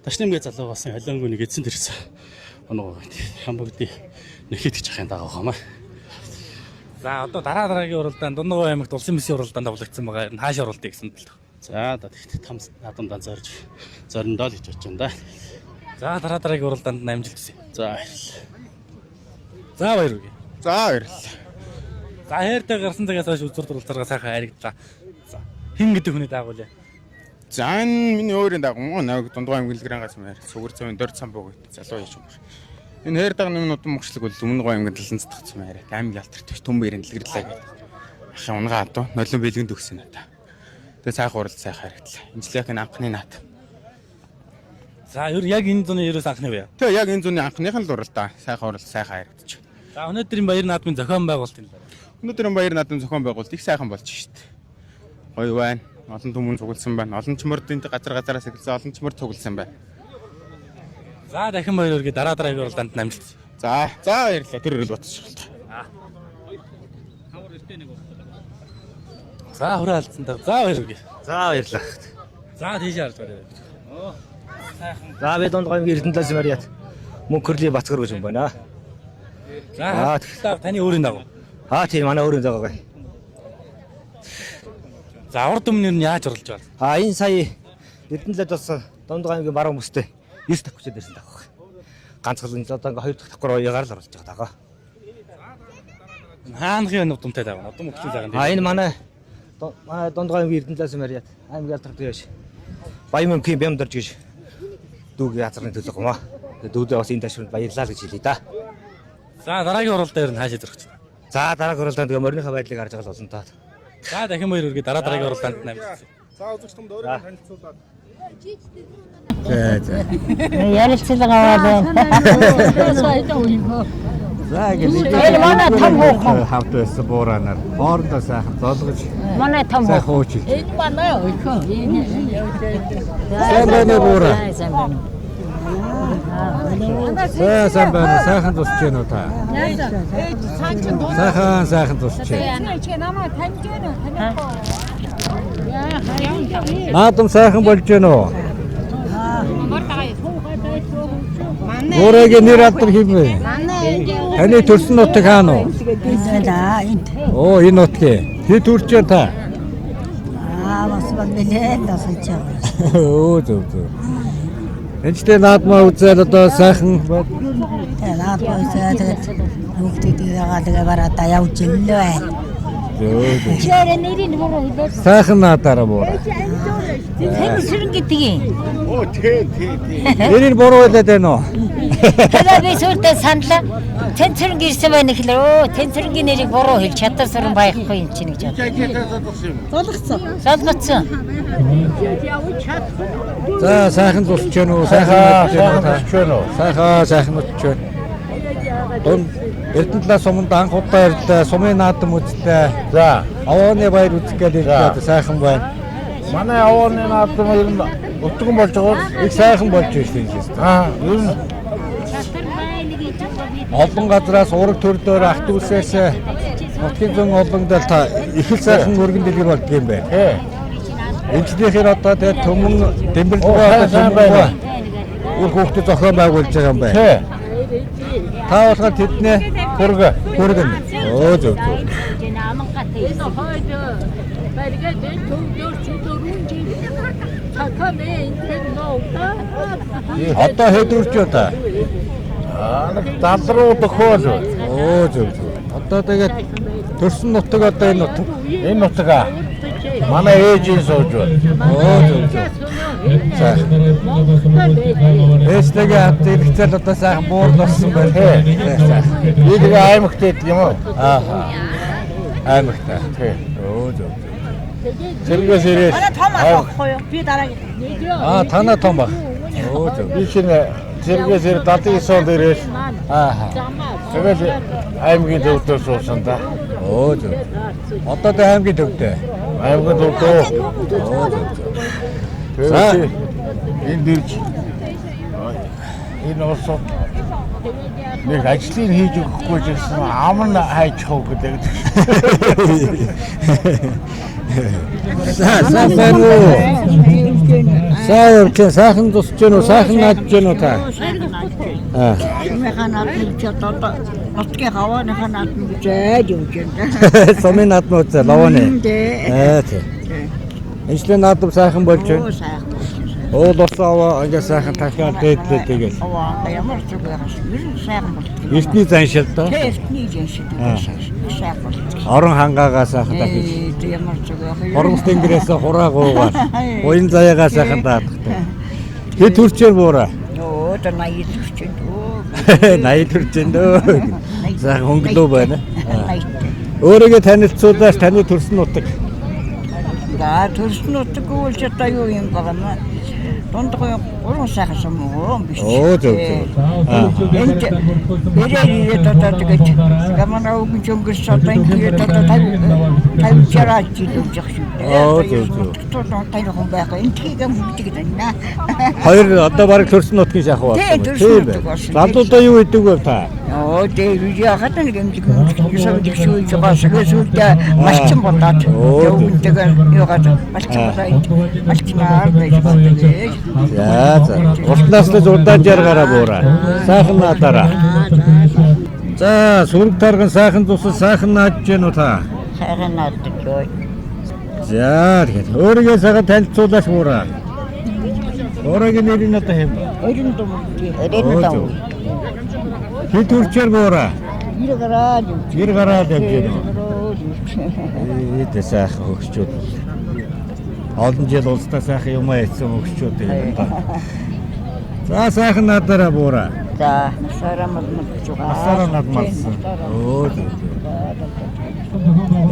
[SPEAKER 10] ташнимгээ залуугаас халиангүй нэг эзэн дэрсэн. Оноо Хамбогдын Нэхэт гэж ахын даагаагаа.
[SPEAKER 2] За одоо дараагийн уралдаанд Дундгов аймагт улсын мөсийн уралдаанд давлагдсан байгаа. Энэ хаашаа уралдыг гэсэн бэл.
[SPEAKER 10] За одоо тэгт там наадамдаа зориндоо л гэж бодож байна да.
[SPEAKER 2] За дараагийн уралдаанд амжилт хүсье.
[SPEAKER 10] За
[SPEAKER 2] баяр хүргэе.
[SPEAKER 10] За баярлалаа.
[SPEAKER 2] За хайртай гарсан цагаас хойш үзүр дурлалцаараа сайхан харигдлаа. За хин гэдэг хүний даагуулъя.
[SPEAKER 11] За энэ миний өөрийн дагуу нэг Дундгов аймгийн Илгэрангаас мээр Сүгэр цавын Дорд самбог залуу яж юм. Энэ хайр дагны нутгийн мөчлөг бол Өмнөг аймгийн Далан цэцгц юм арай. Аймгийн алдарт төч Төмбөрийн Илгэрлээ гэдэг. Ахын унгаа адуу нулимс бэлгэнд өгсөн надаа. Тэгээ сайхан уралд сайхан харагдлаа. Энэ жилийн анхны наат.
[SPEAKER 2] За яг энэ зуны ерөөс анхны вэ?
[SPEAKER 11] Тэгээ яг энэ зуны анхныхан л уралдаа сайхан уралд сайхан харагдчих.
[SPEAKER 2] За өнөөдрийн баяр наадмын зохион байгуулалт юм байна.
[SPEAKER 11] Өнөөдрийн баяр наадмын зохион байгуулалт их сайхан болж шít. Гоё байна. Олон түмэн цугласан байна. Олон ч мөрдөнд газараас эхэлсэн олон ч мөр цугласан байна.
[SPEAKER 2] За дахин баяр хүргэе. Дараагийн уралдаанд амжилт.
[SPEAKER 11] За баярлалаа. Тэр өрөөл батчихлаа.
[SPEAKER 2] За хүрээ алдсан даа. За баяр хүргэе.
[SPEAKER 12] За баярлалаа.
[SPEAKER 2] За тийш харж барай.
[SPEAKER 12] За би Дундгов аймгийн Эрдэнэлээс Мариат Мөнхөрлийн Бацгар гэж юм байна.
[SPEAKER 2] За таны өөрийн дагуу.
[SPEAKER 12] Тийм манай өөрийн дагуу.
[SPEAKER 2] За урд өмнөр нь яаж орлож байна?
[SPEAKER 12] Энэ сая Эрдэнэлд бас Дундгов аймгийн баруун бүстэй 9 дахь хүчээр ирсэн даа. Ганцхан одоо ингээ 2 дахь давхар уягаар л орлож байгаа даа.
[SPEAKER 2] Хаанхын удамтай даа. Удам өгсөн цагаан.
[SPEAKER 12] Энэ манай Дундгов аймгийн Эрдэнэлээс Мариат аймгийн алдарт яаш. Баямөнхийн Бямдарж гэж дүүгийн газрын төлөв гомоо. Дүүдээ бас энэ ташуунд баярлалаа гэж хэлье да.
[SPEAKER 2] За дараагийн уралдаан хаашаа зөрөх чинь.
[SPEAKER 12] За дараагийн уралдаанд тэгээ морийнхаа байдлыг харж байгаа л болно та.
[SPEAKER 2] За дахин баяр хүргэе. Дараагийн уралдаанд намжсан.
[SPEAKER 11] За үзэгч том өөрөөр танилцуулаад.
[SPEAKER 5] За. Ярилцлага аваад байна.
[SPEAKER 3] За гэлээ.
[SPEAKER 5] Манай том хоо
[SPEAKER 3] хавт байсан буураар хоорондоо сайхан золгож.
[SPEAKER 5] Манай том
[SPEAKER 3] хоо.
[SPEAKER 5] Энэ манай өхөө.
[SPEAKER 3] Сайн байна буураа. Сайн байна. Сайхан тусч гэнэ үү та? Сайхан тусч.
[SPEAKER 5] намайг таньж гэнэ үү?
[SPEAKER 3] Наадам сайхан болж гэнэ үү? Өөрөгийн нэр алдар хэмээ. Таны төрсөн нутаг хаана уу? Оо энэ нутгийн. Хэд үрчээ та?
[SPEAKER 13] Бас бэлээ тасч байгаа.
[SPEAKER 3] Оо зөв. Энэчтэй наадмаа үзэл одоо сайхан
[SPEAKER 13] наадмаа үзээд хүүхдүүдээ яагаад тэгээ бараа явж иллээ.
[SPEAKER 5] Чээрэ нэрийн буруу хэлээд.
[SPEAKER 3] Сайхан наадаараа буураа.
[SPEAKER 5] Тэнцвэрэн гэдгийг.
[SPEAKER 3] Оо тий. Нэрийн буруу хэлээд байна уу?
[SPEAKER 5] Тэгээ би сүрдээ саналаа. Тэнцвэрэн гэрсэн байна гэхлээр өө тэнцвэрэнгийн нэрийг буруу хэлж чадар суран байхгүй юм чинь гэж бодсон.
[SPEAKER 3] За сайхан тусч байна уу? Сайхан тусч байна уу? Сайхан тусч байна. Дон Эрдэнэ талаас суманд анх удаа ирлээ. Сумын наадам үзлээ. За, авооны баяр үзэх гээд ирлээ. Сайхан байна. Манай авооны наадам ер нь өтгөн болж байгаа. Их сайхан болж байна шүү дээ. Ер нь олон газраас ураг төрдөөр ах дүүсээс нутгийн зүүн олондол та их л сайхан өргөн дэлгэр болдго юм байна. Эцнийхээр одоо тэгээ төмөн Дэмбэрлэгөө одоо сайн байна. Үр хүүхдэд зохион байгуулж байгаа юм байна. Та болохоор тэднээ хүргэн. Оо зөв. Одоо хэдвэрч юу та? Нэг залруу дөхөөл. Оо зөв. Одоо тэгээд төрсөн нутаг одоо энэ нутаг аа. Манай ээжийн сууж байна. Оо зөв. За. Эстэйгээ хат иргэцэл одоо сайхан буурлуулсан байна. Би тэгээ аймагт идэх юм уу? Аа. Аймагт. Тий. Оо зөв. Зэрэгээс ирээс.
[SPEAKER 4] Манай том ахгүй юу? Би дараагийн.
[SPEAKER 3] Аа, танаа том баг. Оо зөв. Би шинэ зэрэгээс ир 79 онд ирээс. Аа. Тэгэл аймгийн төвдөө суусан да. Оо зөв. Одоо тэ аймгийн төвдөө. Аймгийн төвдөө. Оо зөв. За энэ дэрж энэ осоо нэг ажлыг хийж өгөхгүй гэсэн ам нь хайчих уу гэдэг. Сайн байна уу? Сайхан тусч гэнэ үү? Сайхан наадж гэнэ үү та?
[SPEAKER 13] Сумын наадмч одоо нутгийн хавааныхаа наадмч зайд явж байна.
[SPEAKER 3] Сумын наадмч лаваны. Тий. Энэчлэн наадам сайхан болж байна. Оо лосоо ингээ сайхан тахиад дээдлээ тэгэл.
[SPEAKER 13] Ямар ч үг яаш. Ер нь сайхан бол.
[SPEAKER 3] Эртний заншил доо.
[SPEAKER 13] Эртний заншил. Сайхан бол.
[SPEAKER 3] Орон хангаагаа сайхан дахиж.
[SPEAKER 13] Ямар ч үг яаш.
[SPEAKER 3] Орон тэнгэрээс хураагуугаар. Уян заяагаа сайхан даадахтай. Хэд төрчээр буураа.
[SPEAKER 13] Оо та 80 төрчөнд.
[SPEAKER 3] 80 төрчөнд. Сайхан хөнгөлөө байна. Өөрийгөө танилцуулаач таны төрсөн нутаг.
[SPEAKER 13] За төрсөн нутаг үулж одоо юу юм байгаа юм. Дундгой уран сайхан сум биш.
[SPEAKER 3] Оо зөв.
[SPEAKER 13] Энд ирээд одоо тэгээд гамнаа өгч өнгөрч одоо ингээд одоо тавьчараа жилж явах шүү.
[SPEAKER 3] Оо зөв.
[SPEAKER 13] Одоо тайрхан байгаа. Энд тийг юм бүгдийг байна.
[SPEAKER 3] Хоёр одоо баг төрсөн нутгийн шахуу болсон. Тийм байна. Залуудаа юу хийдэг вэ та?
[SPEAKER 13] Оо дээ яхад нэг юм шиг шүүж байгаа шүүжтэй малчин болоод явуулдаг юугаад малчин болоод малчнаар байж байгаа. За. Уртнаас л зурдаан жаргаараа буураа. Сайхан наадаараа. За, сүрэг тарган сайхан тусал сайхан наадж гэнэ үү та? Сайхан наадж байна.
[SPEAKER 3] За, тэгэхээр өөрийгөө сайхан танилцуулаач буураа. Өөрөгийн нэр нь одоо хэм бэ?
[SPEAKER 13] Эрен дом.
[SPEAKER 3] Хэд төрчээр буураа? Гэр гараад явж байна. Ээ, сайхан хөгчүүд. Олон жил улстай сайхан юм ярьсан хөгчүүд юм да. За сайхан наадаараа буураа.
[SPEAKER 13] За, сараа
[SPEAKER 3] надмалсан. Оо.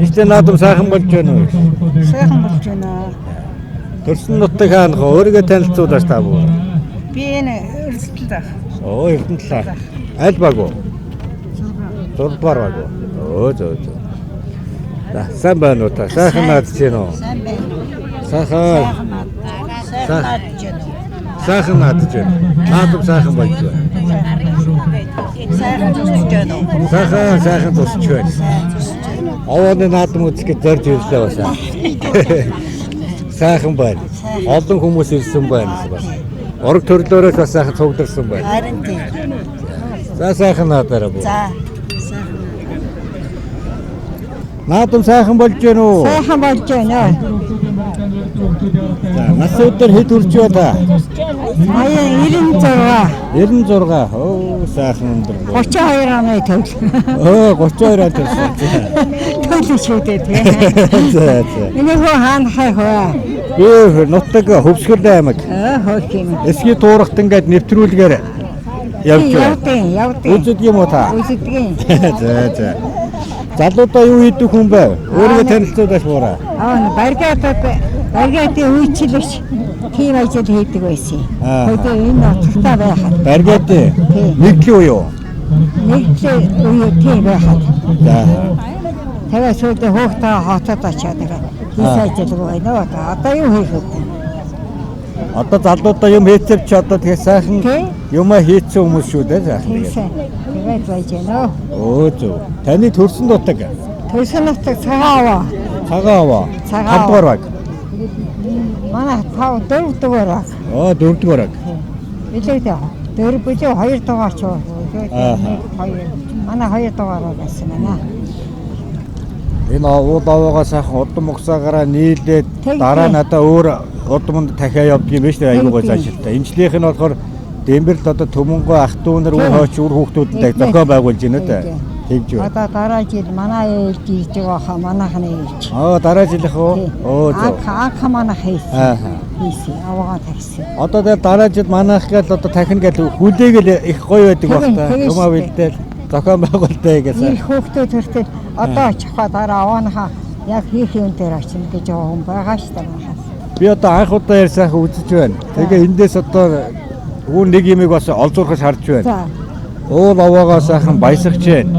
[SPEAKER 3] Ихтэй наадам сайхан болж байна уу?
[SPEAKER 13] Сайхан болж байна.
[SPEAKER 3] Төрсөн нутаг хаанах өөрийгөө танилцуулаач та буураа.
[SPEAKER 13] Би энэ Эрдэнэ.
[SPEAKER 3] Оо, Эрдэнэ. Аль баг уу? 6 баг уу? Оо зөв. За, сайн байна уу та? Сайхан наадж байна уу?
[SPEAKER 13] Сайн байна.
[SPEAKER 3] Сайхан наадж байна. Наадам сайхан болж байна.
[SPEAKER 13] Сайхан тусч байна.
[SPEAKER 3] Сайхан тусч байна. Авааны наадам үзэхэд зорж ирлээ басаа. Сайхан байна. Олон хүмүүс ирсэн байна бас. Орог төрлөөрөөс бас сайхан цугдсан байна.
[SPEAKER 13] Харин тийм.
[SPEAKER 3] За сайхан наадаараа буу.
[SPEAKER 13] За.
[SPEAKER 3] Наадам сайхан болж байна уу?
[SPEAKER 13] Сайхан болж байна.
[SPEAKER 3] За, нас өдөр хэд хүрч байна? 96. Оо, сайхан өндөр.
[SPEAKER 13] 32 оны төв.
[SPEAKER 3] Оо, 32 оны төв.
[SPEAKER 13] Хөөлөө шүү дээ тий.
[SPEAKER 3] За за.
[SPEAKER 13] Энэ хөө хаана хаа.
[SPEAKER 3] Нутаг Хөвсгөл аймаг.
[SPEAKER 13] Хөөч юм.
[SPEAKER 3] Эсгийн туурахт ингээд нэвтрүүлгээр явж байна.
[SPEAKER 13] Явдیں۔
[SPEAKER 3] Үздэг юм уу та?
[SPEAKER 13] Үздэг.
[SPEAKER 3] За за. Залуудаа юу хийдэг хүн байв? Өөрийгөө танилцуулаач муураа.
[SPEAKER 13] Баригатын үйлчлэгч тийм ажил хийдэг байсан. Хөдөө энэ нутагтаа байхад.
[SPEAKER 3] Баригатын нэгдлийн уу юу?
[SPEAKER 13] Нэгдлийн үе тийм байхад.
[SPEAKER 3] За.
[SPEAKER 13] Тэгээ сүйдээ хөөхтэй хотод очиад байгаа. Хийх ажил байна. Одоо юу хийх вэ?
[SPEAKER 3] Одоо залуудаа юм хийцэв чи одоо тэгээ сайхан юм хийцэн хүмүүс шүү дээ сайхан.
[SPEAKER 13] Тэгээд байж гэнэ.
[SPEAKER 3] Оо зөв. Таны төрсөн нутаг.
[SPEAKER 13] Төрсөн нутаг Цагааваа.
[SPEAKER 3] Цагааваа. Хамдгаар баг.
[SPEAKER 13] Манай 4 дугаар баг.
[SPEAKER 3] Оо 4 дугаар баг.
[SPEAKER 13] Билээ 4 бүжөө 2 дугаар ч байна. Манай 2 дугаар байсан байна.
[SPEAKER 3] Энэ уул аваагаа сайхан удам угсаагаараа нийлээд дараа надаа өөр удамд дахиад явдаг юм биш үү айгүй гой ажилтаа. Эмчлийнх нь болохоор Дэмбэрт одоо Төмөнгөө ах トゥ нар үе хойч үр хүүхдүүдэд зохио байгуулж байна дээ. Тэгж байна.
[SPEAKER 13] Одоо дараа жил манай ээлж хийж байгаа хаа манайхны ээлж.
[SPEAKER 3] Дараа жилийнх үү? Зөв.
[SPEAKER 13] Анх манайх хийсэн. Хийсэн. Аваагаа тагсан.
[SPEAKER 3] Одоо тэгээ дараа жил манайх гэл одоо тахин гэл хүлээгэл их гоё байдаг баг та. Юмаа бэлдээл зохио байгуултаа гэсэн.
[SPEAKER 13] Их хүүхдүүд төртөл одоо очихоо дараа авааныхаа яг хийх юм дээр очино гэж хүн байгаа шүү дээ.
[SPEAKER 3] Би одоо анх удаа ярьсаах үзэж байна. Тэгээ эндээс одоо хүн нэг юмыг бас олзуурхаж харж байна. Уул аваагаа сайхан баясагч байна.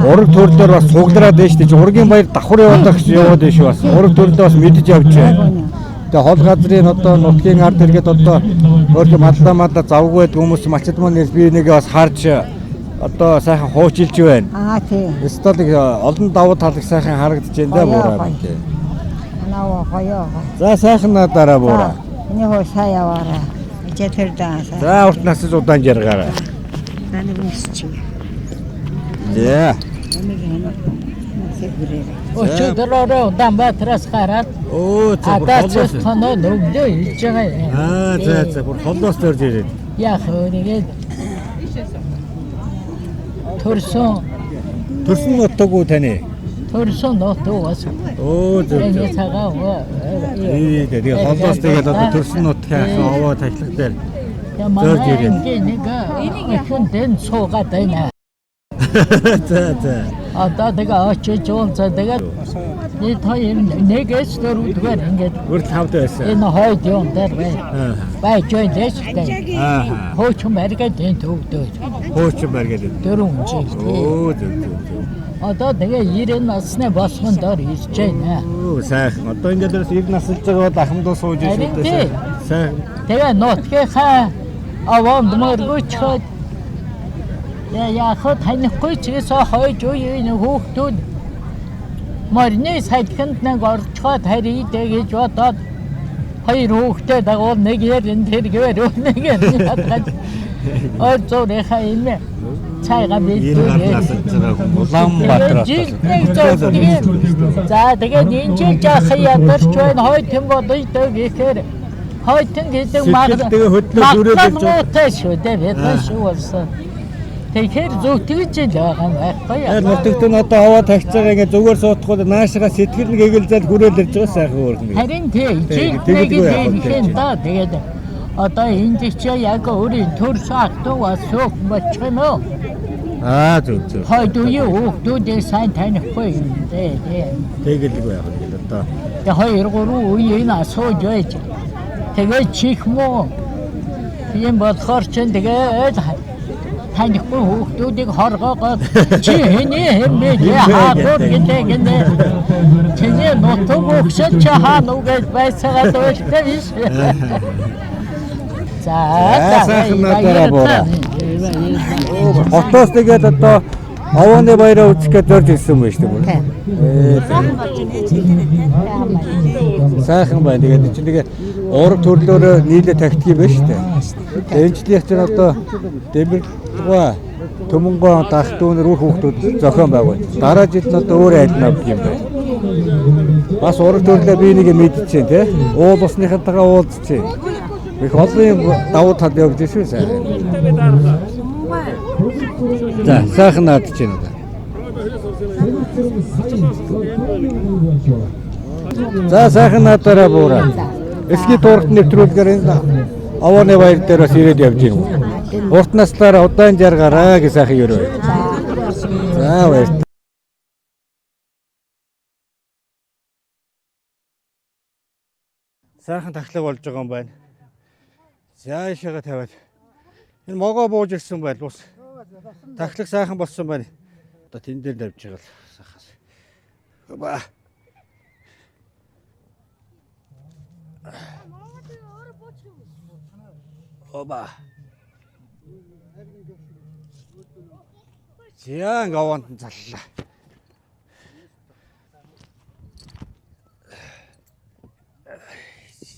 [SPEAKER 3] Ураг төрлөөр бас цуглараад байна шүү дээ. Ургийн баяр давхар яваад гэж яваад байна шүү бас. Ураг төрлөө бас мэдж явж байна. Тэгээ хол газрын одоо нутгийн ард хэрэгэд одоо өөрхөн мадлаа завгүй байдаг хүмүүс малчд маань би нэг бас харж одоо сайхан хуучилж байна.
[SPEAKER 13] Тийм.
[SPEAKER 3] Столыг олон давуу талыг сайхан харагдаж байна да буураа.
[SPEAKER 13] Анаа гоё.
[SPEAKER 3] За сайхан надаараа буураа.
[SPEAKER 13] Энэ хөө сайн яваараа. Ичэтэр даасаа.
[SPEAKER 3] За урт нас удаан жаргаараа.
[SPEAKER 13] Таны мисч.
[SPEAKER 3] За.
[SPEAKER 5] Өчигдрөө удаан батраас гараад.
[SPEAKER 3] Оо за.
[SPEAKER 5] Адаач тоноо нүгдөө хийж байгаа.
[SPEAKER 3] За бүр холоос төрж ирээд.
[SPEAKER 5] Яах вэ?
[SPEAKER 3] Төрсөн нутаг уу таны?
[SPEAKER 5] Төрсөн нутаг бас.
[SPEAKER 3] Оо зөв.
[SPEAKER 5] Энэ цагааваа.
[SPEAKER 3] Тэгээ холоос тэгээд одоо төрсөн нутгийн аваа тахлах дээр зорж ирээд.
[SPEAKER 5] Энийг хүн суугаад байна.
[SPEAKER 3] За.
[SPEAKER 5] Одоо тэгээ очиж жуулцаа тэгээ нэгээс дөрөвдүгээр ингээд
[SPEAKER 3] бүр тавд байсан.
[SPEAKER 5] Энэ хойд юм дээр байж байна дээ. Хөөчм баргаад энэ төвдөө.
[SPEAKER 3] Хөөчм баргаад.
[SPEAKER 5] 4 жил.
[SPEAKER 3] Оо зөв.
[SPEAKER 5] Одоо тэгээ 90 насны босгон дор ирж байна.
[SPEAKER 3] Оо сайхан. Одоо ингээд 90 насж байгаа бол ахмадуу сууж ирсэн дээ. Сайхан.
[SPEAKER 5] Тэгээ нутгийнхаа аваанд мөргөчхөд яахад танихгүй чээс хойж үеийн хүүхдүүд морины сайтганд нэг орчход харийдэ гэж бодоод хоёр хүүхдээ дагуул нэг ярин тэргээр нэг ядгаад орцоорийнхаа имэ цайга бэлдээ.
[SPEAKER 3] Улаанбаатар.
[SPEAKER 5] За тэгээд энэ жил жаахан ядарч байна хойтон бодойтой гэхээр хойтон гэдэг магадгүй шүү дээ бид шүү болсон. Тэгэхээр зүтгэж л байгаа юм байхгүй.
[SPEAKER 3] Нутагт нь одоо аваа тагцаагаа ингээд зүгээр суутахгүй наашгаа сэтгэл нэг эгэлзэл хүрээд ирж байгаа сайхан өөрнө.
[SPEAKER 5] Харин тийм да тэгээд одоо энэ ч яг өөрийн төрс ахтуу бас суух бочно.
[SPEAKER 3] Зөв.
[SPEAKER 5] Хойд үеийн хүүхдүүдээ сайн танихгүй юм дээ.
[SPEAKER 3] Тэгэлгүй яах вэ одоо.
[SPEAKER 5] Тэгээ 2-3 үеийн асууж байж. Тэгээд чих муу. Тийм болохоор ч тэгээд танихгүй хүүхдүүдийг хоргоогоод чи хэний хэм бэ хаагүй гэдэг нэ. Чиний нутаг өгсөж хаана үгээд байцаагаад байлтай биш. За
[SPEAKER 3] хотоос тэгээд одоо авааны баяраа үзэхэд зорж ирсэн байж тийм үү? Сайхан байна. Тэгээд чинь тэгээ ураг төрлөөрөө нийлээ тагтдаг юм байна шүү дээ. Энэчлэх чинь одоо Дэмбэртгөө Төмөнгөө ах トゥ нар үр хүүхдүүд зохион байгуул. Дараа жил нь одоо өөр айлд авдаг юм байна. Бас ураг төрлөө би нэг мэдчихээн тий. Уул усныхантайгаа уулзчихээн. Их олон давуу тал явж шүү сайхан. За сайхан наадж байна. За сайхан надараа буураа. Эсгийн туурт нэвтрүүлгээр энэ овооны баяр дээр бас ирээд явж байна. Урт наслаараа удаан жаргараа гэж сайхан өрөө. За баяр. Сайхан тахлаг болж байгаа юм байна. Яашаага тавиад. Энэ могоо бууж ирсэн байл бас. Тахлаг сайхан болсон байна. Одоо тэн дээр давж байгаа л сайхаас. Ба. Оба. Зяан гавант заллаа.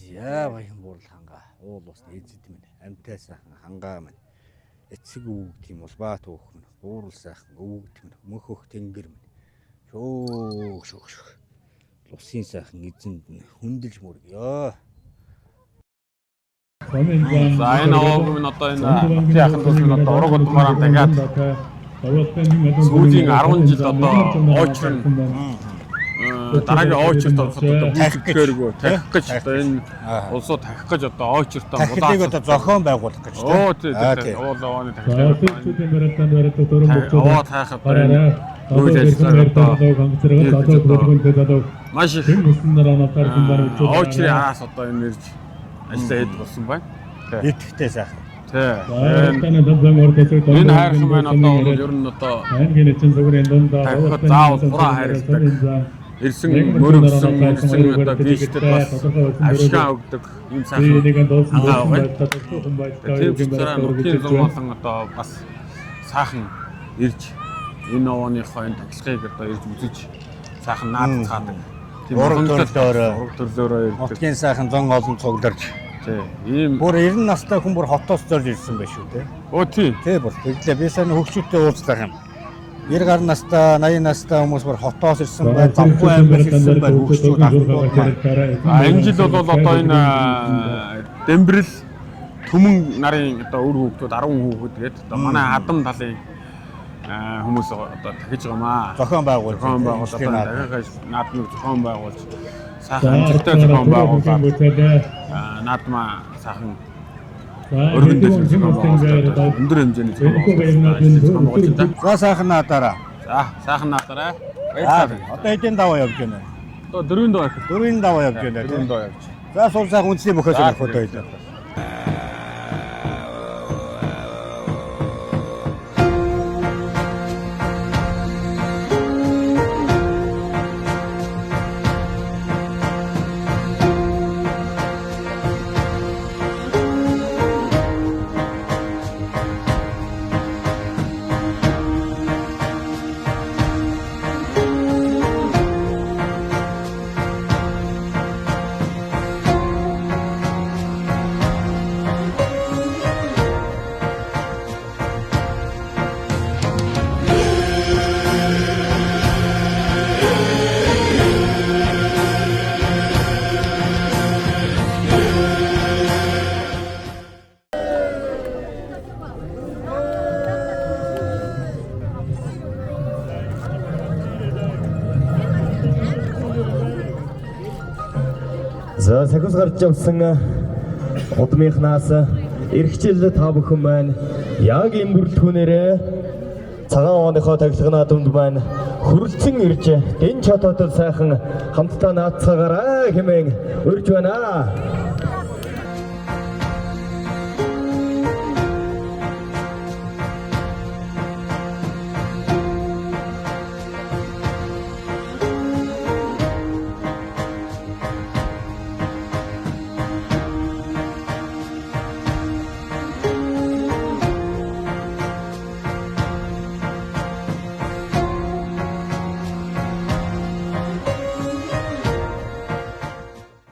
[SPEAKER 3] Яа баян буурал хангаа. Уул бас эзэд минь. Амтай сайхан хангаа минь. Эцэг өвгд юм бол баат өөх минь. Буурал сайхан өвгд минь. Мөнхөх тэнгэр минь. Шөөх. Лусын сайхан эзэнд нь хүндэлж мөргөө.
[SPEAKER 11] За энэ овог минь одоо энэ яхан тус минь одоо ураг удмаараа дахиад сүүлийн 10 жил одоо оочрон дараагийн оочрт одоо тахих гэж одоо энэ улсууд тахих гэж одоо оочртоо
[SPEAKER 3] мулаацыг одоо зохион байгуулах гэж тийм.
[SPEAKER 11] Оо тийм. Уул овооны тахих. Овоо тахих одоо энэ үйл ажиллагаа маш их оочрын араас одоо энэ ирж ажиллаа хэд болсон байна.
[SPEAKER 3] Итгэвтэй сайхан.
[SPEAKER 11] Энэ хайрхан байна одоо ер нь одоо тахихад заавал хураа хайрладаг. Ирсэн мөрөгсөн одоо бийштэй бас авшгаа өгдөг юм сайхан хангаа байгаа. Тийм учраас нутгийн зам болон одоо бас сайхан ирж энэ овооныхоо энэ тахилгыг одоо ирж үзэж сайхан наад цаадаг.
[SPEAKER 3] Ураг төрлөөрөө нутгийн сайхан зон олон цугларч.
[SPEAKER 11] Ийм
[SPEAKER 3] бүр 90 настай хүн бүр хотоос зорж ирсэн байх шүү те.
[SPEAKER 11] Оо тий.
[SPEAKER 3] Тэ бол тэглээ би сайн хөгчүүдтэй уулзлах юм. 90 гаруй настай 80 настай хүмүүс бүр хотоос ирсэн байна. Замгүй аймагаас ирсэн байна. Хөгчүүд ахмад байна.
[SPEAKER 11] Энэ жил бол одоо энэ Дэмбэрэл Түмэн нарын одоо өр хүүхдүүд 10 хүүхэд гээд одоо манай Адам талын хүмүүс одоо дахиж байгаамаа.
[SPEAKER 3] Зохион байгуулж
[SPEAKER 11] дахиад наадмыг зохион байгуулж сайхан амжилттай зохион байгуулаад наадмаа сайхан өргөндөж өндөр хэмжээний зохион байгуулж.
[SPEAKER 3] За сайхан наадаараа.
[SPEAKER 11] За сайхан наадаараа.
[SPEAKER 3] Одоо эдийн даваа явж байна.
[SPEAKER 11] Одоо 4 даваа.
[SPEAKER 3] 4 даваа явж байна.
[SPEAKER 11] 4 даваа явж.
[SPEAKER 3] За суул сайхан үндэсний бөхөөс авах одоо илүү.
[SPEAKER 14] За сахиус гарч явсан удмынхнаас эрхчил та бүхэн маань яг энэ бүрэлдэхүүнээрээ цагаан овооныхоо тахилга наадамд маань хүрэлцэн ирж дэн чатотод сайхан хамтдаа наацгаараа хэмээн урьж байна.